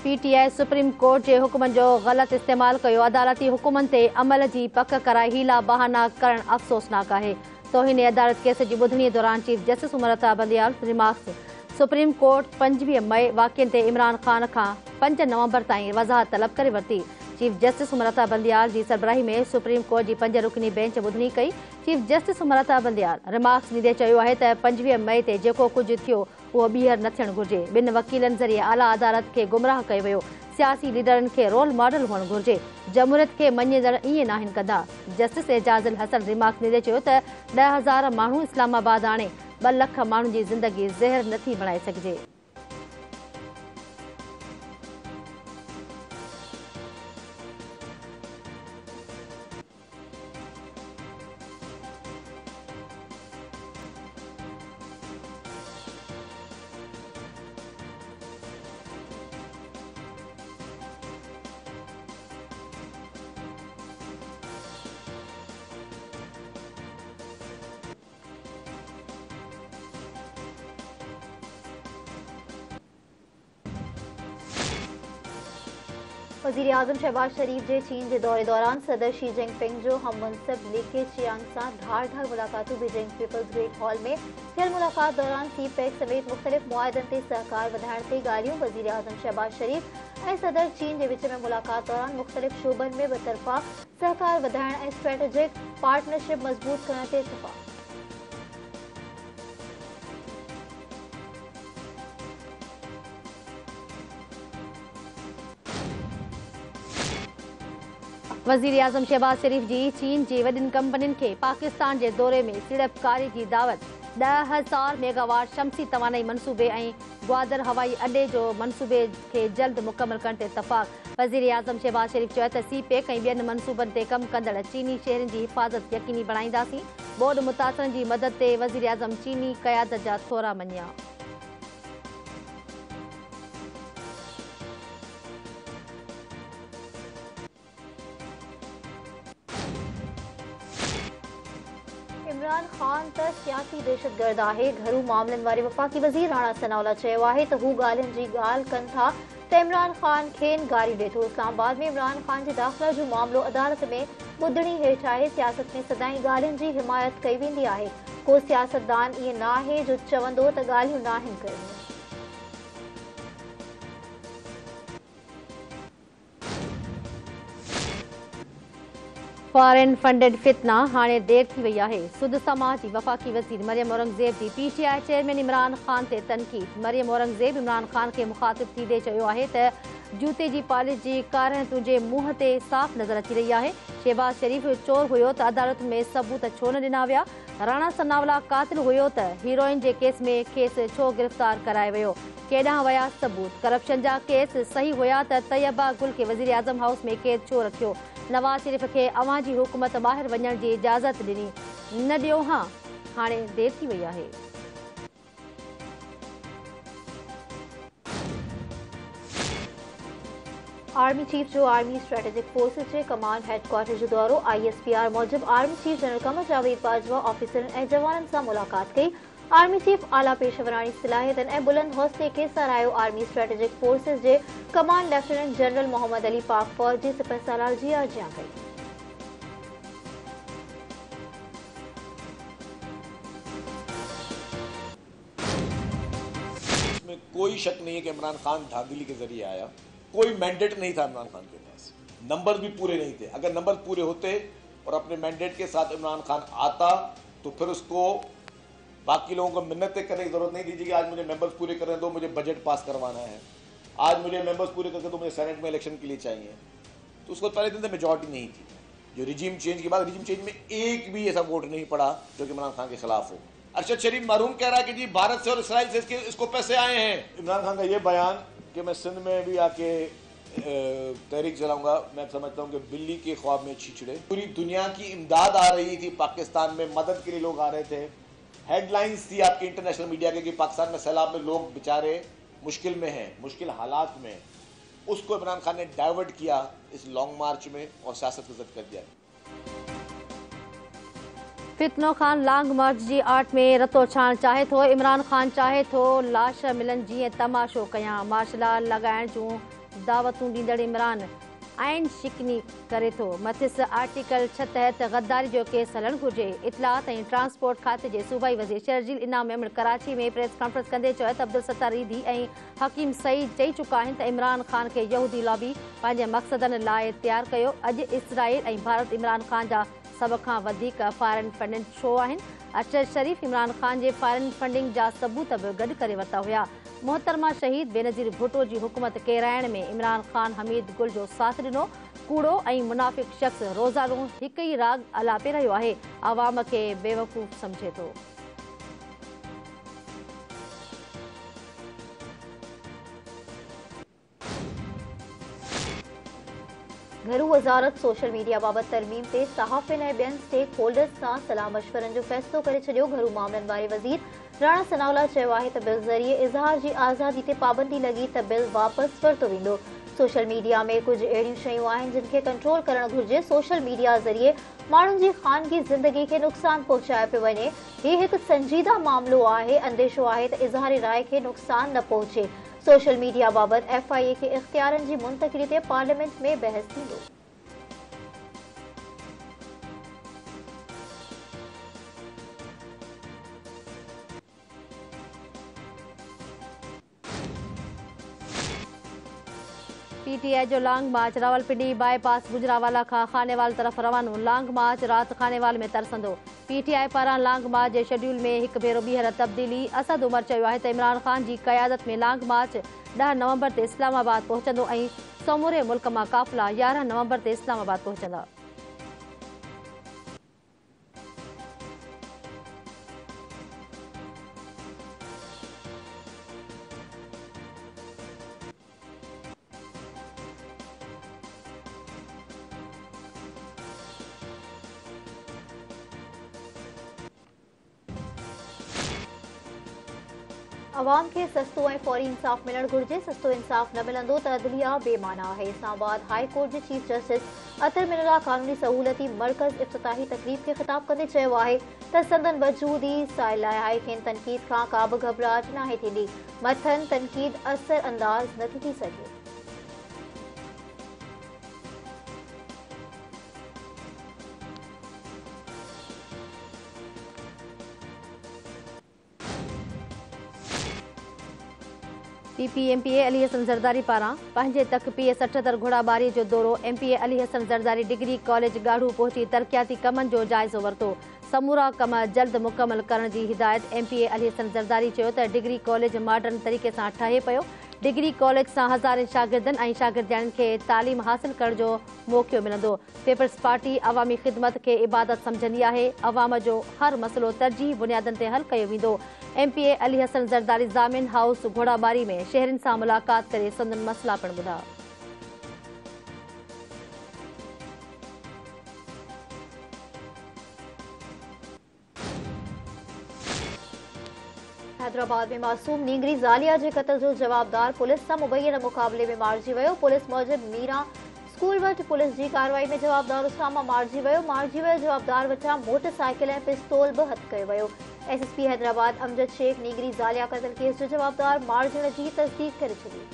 PTI supreme court के हुक्मन जो गलत इस्तेमाल कयो। अदालती हुकुमन ते अमल की पक कराए हीला बहाना करण अफसोसनाक है। तोहिन अदालत केस की ॿुधणी दौरान chief justice उमरता Bandial remarks. Supreme court 25 मई वाक़िअनि ते इमरान खान का 5 नवंबर ताईं वज़ाहत तलब करे वरिती। चीफ जस्टिस उमरता बंदियाल की सरबराही में सुप्रीम कोर्ट की 5 रुकनी बेंच ॿुधणी कई। चीफ जस्टिस उमरता बंदियाल रिमार्क्स ॾींदे चयो है त 25 मई ते जेको कुछ थियो वो ॿीहर न थियणु घुरिजे। ॿिनि वकीलनि ज़रिए आला अदालत के गुमराह कयो वियो। सियासी लीडरनि के रोल मॉडल हुअणु घुरिजे। जमहूरियत के मञींदड़ ईअं नाहिनि कंदा। जस्टिस एजाज़ुल हसन रिमार्क्स ॾींदे चयो त 10,000 माण्हू इस्लामाबाद आणे 2 लख माण्हुनि जी ज़िंदगी ज़हर नथी बणाए सघिजे। वज़ीर आज़म शहबाज शरीफ के चीन के दौरे दौरान सदर शी जिनपिंग जो हममनसब ली चियांग से धार मुलाकातों बीजिंग पीपल्स गेट हॉल में थियल मुलाकात दौरान CPEC समेत मुख्तलिफ मुआहदन से सहकार वधाइण ते ॻाल्हियूं। वज़ीर आज़म शहबाज शरीफ और सदर चीन के विच में मुलाकात दौरान मुख्तलिफ शोबन में बतरफ़ा सहकार वधाइण और स्ट्रेटेजिक पार्टनरशिप मजबूत करण ते इत्तफ़ाक़। वज़ीर आज़म शहबाज शरीफ जी चीन की वॾियुनि कंपनियुनि के पाकिस्तान के दौरे में सीड़पकारी की दावत। 10,000 मेगावाट शमसी तवानाई मनसूबे और ग्वादर हवाई अड्डे जो मनसूबे के जल्द मुकम्मल करण ते इत्तफ़ाक़। वज़ीर आज़म शहबाज शरीफ चयो त CPEC और ॿियनि मनसूबनि ते कम कंदड़ चीनी शहरनि की हिफ़ाज़त यकीनी बणाईंदासीं। बोर्ड मुतासिरनि की मदद ते वज़ीर आज़म चीनी क़यादत जा थोरा मञिया। इमरान खान त सियासी दहशतगर्द है। घरू मामलन वाले वफाकी वज़ीर राणा सनाउल्ला चयो है त हू ॻाल्हियुनि जी ॻाल्हि कनि था त इमरान खान खेनि गारी ॾिए। इस्लामाबाद में इमरान खान के दाख़िला जो मामलो अदालत में ॿुधणी हेठि आहे। सियासत में सदाई ॻाल्हियुनि जी हिमायत कई वेंदी आहे। को सियासतदान ईअं न आहे जो चवंदो त ॻाल्हियूं न आहिनि करणियूं। फॉरेन फंडेड फितना हाणे देर थी वही है। सुद समाज की वफाकी वज़ीर मरियम औरंगज़ेब की PTI चेयरमैन इमरान खान ते तनक़ीद। मरियम औरंगज़ेब इमरान खान के मुखातिब थींदे चयो है त जूते की पॉलिश की कारह तुझे मुंह ते साफ़ नज़र अची रही है। शहबाज शरीफ चोर हुयो त अदालत में सबूत छो न ॾिना विया। राणा सनाउल्ला कातिल हुयो त हीरोइन के केस में खेस छो गिरफ़्तार कराए वियो। केॾांहुं विया सबूत। करप्शन जा केस सही हुया त तैयबा गुल के वज़ीर आज़म हाउस में कैद छो रखियो। नवाज शरीफ के अवां जी हुकूमत ॿाहिर वञण की इजाज़त ॾिनी न ॾियो। हाँ हाणे देर थी वही है। आर्मी चीफ जो आर्मी स्ट्रेटेजिक फोर्सेस के कमांड हेडक्वार्टर जो दौरो। ISPR मूजिब army chief general Qamar Javed Bajwa ऑफिसरन और जवानन से मुलाकात कई। आर्मी चीफ आला पेशवरानी सलाहियतन और बुलंद हौसले के सरायो। आर्मी स्ट्रेटेजिक फोर्सेस के command lieutenant general Mohammad Ali Pak फौज के सिपह सालार जी अर्जियां कई। इसमें कोई शक नहीं है कि इमरान खान धांधली के जरिए आया। कोई मैंडेट नहीं था इमरान खान के पास। नंबर भी पूरे नहीं थे। अगर नंबर पूरे होते और अपने मैंडेट के साथ इमरान खान आता तो फिर उसको बाकी लोगों को मिन्नतें करने की जरूरत नहीं थी कि आज मुझे मेंबर्स पूरे करने दो, मुझे बजट पास करवाना है, आज मुझे मेंबर्स पूरे करके दो, मुझे सेनेट में इलेक्शन के लिए चाहिए। तो उसको पहले दिन से मेजॉरिटी नहीं थी। जो रिजीम चेंज के बाद रिजीम चेंज में एक भी ऐसा वोट नहीं पड़ा जो कि इमरान खान के खिलाफ हो। अरशद शरीफ मरहूम कह रहा है कि जी भारत से और इसराइल से इसको पैसे आए हैं। इमरान खान का ये बयान कि मैं सिंध में भी आके तहरीक चलाऊंगा, मैं समझता हूँ कि बिल्ली के ख्वाब में छीछड़े। पूरी दुनिया की इमदाद आ रही थी, पाकिस्तान में मदद के लिए लोग आ रहे थे। हेडलाइंस थी आपकी इंटरनेशनल मीडिया के कि पाकिस्तान में सैलाब में लोग बेचारे मुश्किल में हैं, मुश्किल हालात में। उसको इमरान खान ने डाइवर्ट किया इस लॉन्ग मार्च में और सियासत को जद कर दिया। फितनो खान लॉन्ग मार्च की आर्ट में रतो छाण चाहे तो। इमरान खान चाहे तो लाश मिलन जी तमाशो कया। मार्शल लॻाइण जूं दावतूं ॾींदड़ इमरान आइन शिकनी करे थो। मथिस आर्टिकल 6 तहत गद्दारी जो केस हलणु घुर्जे। इतलात ऐं ट्रांसपोर्ट खाते जे सूबाई वज़ीर शर्जील इनाम अहमद कराची में प्रेस कॉन्फ्रेंस कंदे चयो त अब्दुल सत्तार ईदी ऐं हकीम सईद चई चुका आहिनि त इमरान ख़ान खे यहूदी लॉबी पंहिंजे मक़सदनि लाइ तयारु कयो। अॼु इसराइल ऐं भारत इमरान ख़ान जा सभ खां वधीक फॉरेन फंडिंग शो आहिनि। अरशद शरीफ़ इमरान ख़ान जे फॉरेन फंडिंग जा सबूत बि गॾु करे वरिता हुआ। मोहतरमा शहीद बेनज़ीर भुट्टो जी हुकूमत केराइण में इमरान ख़ान हमीद गुल जो साथ ॾिनो। कूड़ो ऐं मुनाफ़िक शख़्स रोज़ानो हिकु ई राग अलापे रहियो आहे, अवाम खे बेवकूफ़ सम्झे थो। घरू वज़ारत सोशल मीडिया बाबति तरमीम ते सहाफ़ियुनि ऐं ॿियनि स्टेक होल्डर्स सां सलाह मशवरनि जो फ़ैसिलो करे छॾियो। घरू मामलनि वारे वज़ीर राणा सनाउल्लाह चयो आहे त बिल ज़रिए इज़हार जी आज़ादी ते पाबंदी लॻी त बिल वापसि वरितो वेंदो। सोशल मीडिया में कुझु अहिड़ियूं शयूं आहिनि जिन खे कंट्रोल करणु घुर्जे। सोशल मीडिया ज़रिए माण्हुनि जी ख़ानगी ज़िंदगी खे नुक़सानु पहुचायो पियो वञे। हीउ हिकु संजीदा मामिलो आहे। अंदेशो आहे त इज़हार राय खे नुक़सानु न पहुचे। सोशल मीडिया बाबति FIA खे इख़्तियारनि जी मुंतक़िली ते पार्लियामेंट में बहस थींदो। PTI जो लॉन्ग मार्च रावलपिंडी बाईपास गुजरावाला खां खानेवाल तरफ़ रवानो। लॉन्ग मार्च राति खानेवाल में तरसंदो। PTI पारां लॉन्ग मार्च जे शेड्यूल में हिकु भेरो ॿीहर तब्दीली। असद उमर चयो आहे त इमरान ख़ान जी क़यादत में लॉन्ग मार्च 10 नवंबर ते इस्लामाबाद पहुचंदो ऐं समूरे मुल्क मां काफ़िला 11 नवंबर ते इस्लामाबाद पहुचंदा। अवाम खे सस्तो ऐं फौरी इंसाफ़ मिलणु घुर्जे। सस्तो इंसाफ़ न मिलंदो त अदलिया बेमाना आहे। इस्लामाबाद हाई कोर्ट जे चीफ जस्टिस अतर मिनला कानूनी सहूलती मर्कज़ इफ़्तिताही तक़रीब खे ख़िताब कंदे चयो आहे त संदन वजूद ई साइलाए खेनि तनक़ीद खां का बि घबराहट नाहे थींदी। मथनि तनक़ीद असर अंदाज़ नथी थी सघे। PPMPA अली हसन ज़रदारी पारां पंहिंजे तक PS 78 घोड़ाबारी जो दौरो। MPA Ali Hasan Zardari degree college गाढ़ू पहुची तरक़ियाती कमनि जो जाइज़ो वरितो। समूरा कम जल्द मुकमल करण जी हिदायत। MPA अली हसन ज़रदारी चयो त डिग्री कॉलेज मॉडर्न तरीक़े सां ठहे पियो। डिग्री कॉलेज सां हज़ारे शागिर्दनि ऐं शागिर्दियाणियुनि खे तालीम हासिल करण जो मौक़ो मिलंदो। पीपल्स पार्टी अवामी ख़िदमत खे इबादत सम्झंदी आहे। अवाम जो हर मसइलो तरजीह बुनियादनि ते हल कयो वेंदो। MPA अली हसन ज़रदारी ज़ामिन हाउस घोड़ाबारी में शहरनि सां मुलाक़ात करे संदन मसइला पिणु ॿुधा। हैदराबाद में मासूम नींगरी ज़ालिया जे क़त्ल जो जवाबदार पुलिस सां मुबैयन मुक़ाबले में मारिजी वियो। पुलिस मूजिब मीरा स्कूल वटि पुलिस जी कार्रवाई में जवाबदार उसामा मारिजी वियो। जवाबदार वटां मोटरसाइकिल ऐं पिस्तौल बि हथ कयो वियो। SSP हैदराबाद अमजद शेख नींगरी ज़ालिया क़त्ल केस जो जवाबदार मारिजण जी तस्दीक करे छॾी।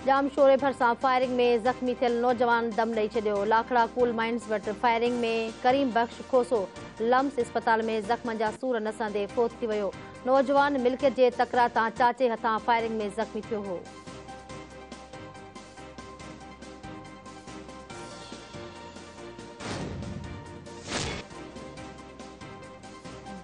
जाम शोरे भरिसां फायरिंग में ज़ख़्मी थियल नौजवान दम ॾेई छॾियो। लाखड़ा कूल माइंस वटि फायरिंग में करीम बख्श खोसो लम्स अस्पताल में ज़ख़्म जा सूर नसंदे फोत थी वियो। नौजवान मिल्कियत जे तकरार तां चाचे हथां फायरिंग में ज़ख़्मी थियो हो।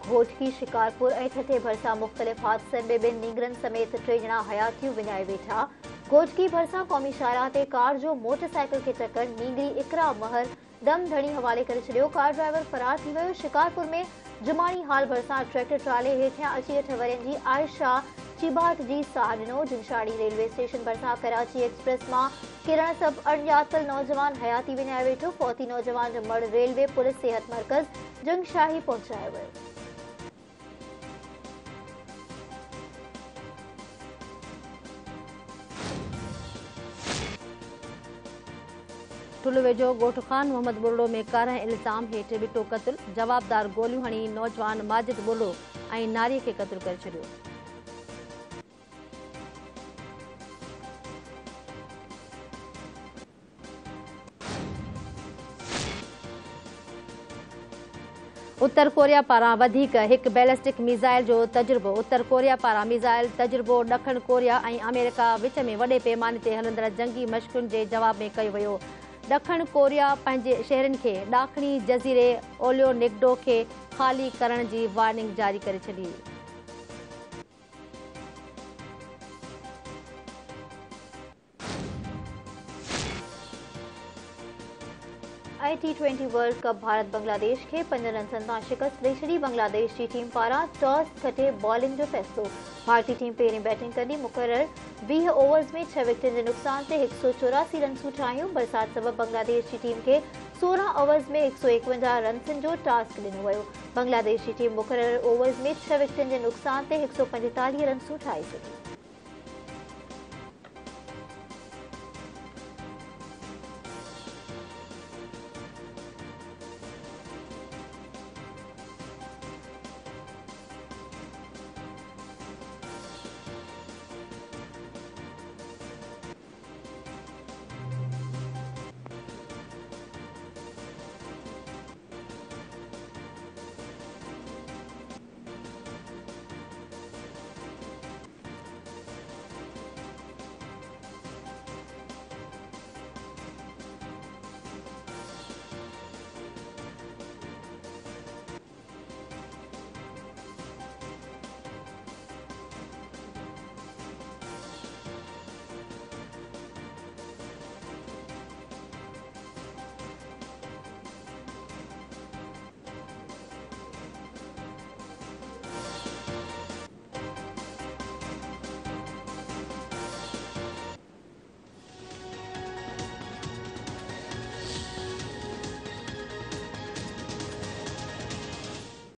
घोटकी शिकारपुर ऐं ठठे भरिसां मुख़्तलिफ़ हादसनि में 2 नींगरनि समेत 3 ॼणा हयातियूं विञाए वेठा। घोटकी भरिसां क़ौमी शाहराह ते कार जो मोटरसाइकिल खे टक्कर। नींगरी इकरा महर दम धड़ी हवाले करे छॾियो। कार ड्राइवर फरार थी वियो। शिकारपुर में जुमानी हाल भरिसां ट्रैक्टर ट्राले हेठियां अची 8 वरनि जी आयशा चिबाट जी साह ॾिनो। जिनशाड़ी रेलवे स्टेशन भरिसां कराची एक्सप्रेस मां किरण सब अणॼातल नौजवान हयाती विञाए वेठो। फौती नौजवान जो मड़ रेलवे पुलिस सेहत मर्कज़ जंगशाही पहुचायो वियो। ठुल वेझो ॻोठ खान मोहम्मद बुर्ड़ो में कारह इल्ज़ाम हेठि ॿिटो क़त्ल, जवाबदार गोलियूं हणी नौजवान माजिद बुर्ड़ो ऐं नारीअ खे क़त्ल करे छॾियो। उत्तर कोरिया पारां वधीक हिकु बैलिस्टिक मिज़ाइल जो तजुर्बो। उत्तर कोरिया पारां मिज़ाइल तजुर्बो ॾखण कोरिया ऐं अमेरिका विच में वॾे पैमाने ते हलंदड़ जंगी मश्क़ुनि जे जवाब में कयो वियो। ॾखण कोरिया पंहिंजे शहरनि खे ॾाखणी जज़ीरे ओलियो निगडो खे ख़ाली करण जी वार्निंग जारी करे छॾी। T20 world cup Bharat Bangladesh खे 5 रननि सां शिकस्त ॾेई छॾी। बांग्लादेश जी टीम पारां टॉस खटे बॉलिंग जो फ़ैसिलो। भारतीय टीम पहिरीं बैटिंग कंदी। मुक़रर 20 ओवर्स में 6 विकेटनि जे नुक़सान ते 184 रन्सूं ठाहियूं। बरसात सबबि बांग्लादेश जी टीम खे 16 ओवर्स में 151 रन्सनि जो टास्क ॾिनो वियो। बांग्लादेश जी टीम मुक़रर ओवर्स में 6 विकेटनि जे नुक़सान ते 145 रन्सूं ठाहे सघी।